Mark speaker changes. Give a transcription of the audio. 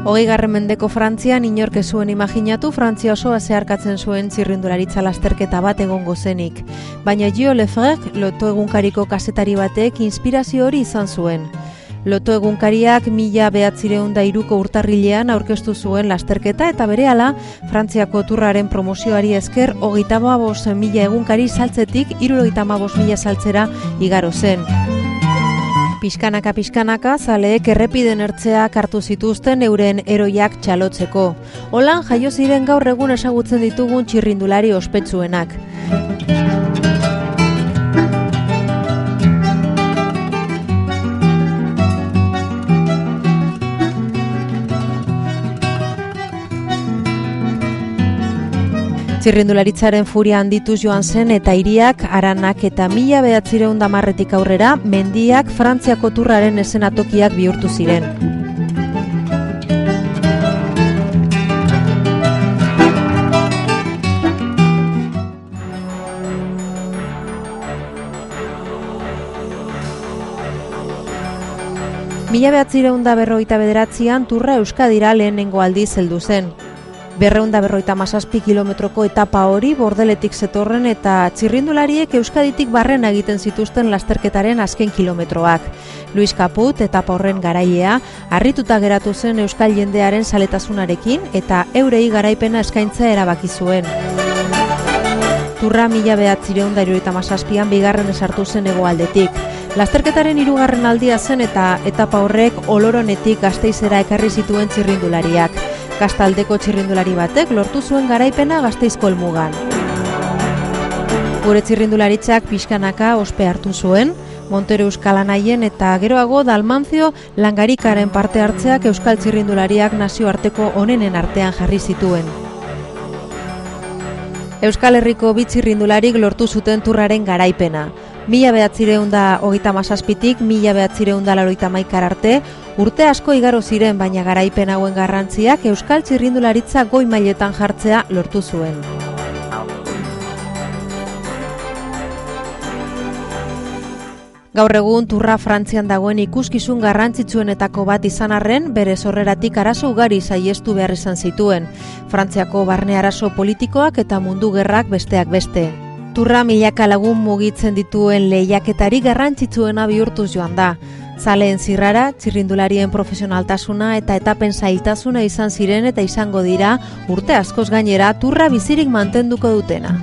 Speaker 1: 20. mendeko Frantzian inork ez zuen imaginatu Frantzia osoa zeharkatzen zuen txirrindularitza lasterketa bat egongo zenik. Baina Gio Lefebvre, Loto egunkariko kazetari batek inspirazio hori izan zuen. Loto egunkariak 1903ko urtarrilean aurkeztu zuen lasterketa eta berehala Frantziako turraren promozioari esker 35.000 egunkari saltzetik 75.000 saltzera igaro zen. Pixkanaka zaleek errepiden ertzeak hartu zituzten euren heroiak txalotzeko. Holan jaio ziren gaur egun ezagutzen ditugun txirrindulari ospetsuenak. Txirrindularitzaren furia handituz joan zen eta hiriak, haranak eta 1910 aurrera mendiak Frantziako turraren eszenatokiak bihurtu ziren. Mila 1959an turra Euskadira lehenengo aldiz heldu zen. 257 kilometroko etapa hori Bordeletik zetorren eta txirrindulariek Euskaditik barrena egiten zituzten lasterketaren azken kilometroak. Luis Caput etapa horren garailea harrituta geratu zen euskal jendearen zaletasunarekin eta eurei garaipena eskaintza erabaki zuen. Turra 1977an bigarren esartu zen hegoaldetik. Lasterketaren 3. aldia zen eta etapa horrek Oloronetik Gasteizera ekarri zituen txirrindulariak. Kastaldeko txirrindulari batek lortu zuen garaipena Gasteizko helmugan. Gure txirrindularitzak pixkanaka ospe hartu zuen, Montero Euskalanaien eta geroago Dalmantzio Langarikaren parte hartzeak euskal txirrindulariak nazioarteko onenen artean jarri zituen. Euskal Herriko bi txirrindularik lortu zuten turraren garaipena. 1937tik 1981 arte, urte asko igaro ziren, baina garaipen hauen garrantziak euskal txirrindularitza goi mailetan jartzea lortu zuen. Gaur egun turra Frantzian dagoen ikuskizun garrantzitsuenetako bat izan arren, bere sorreratik arazo ugari saihestu behar izan zituen. Frantziako barne arazo politikoak eta mundu gerrak besteak beste. Turra milaka lagun mugitzen dituen lehiaketari garrantzitsuena bihurtuz joan da. Zaleen zirrara, txirrindularien profesionaltasuna eta etapen zailtasuna izan ziren eta izango dira urte askoz gainera turra bizirik mantenduko dutena.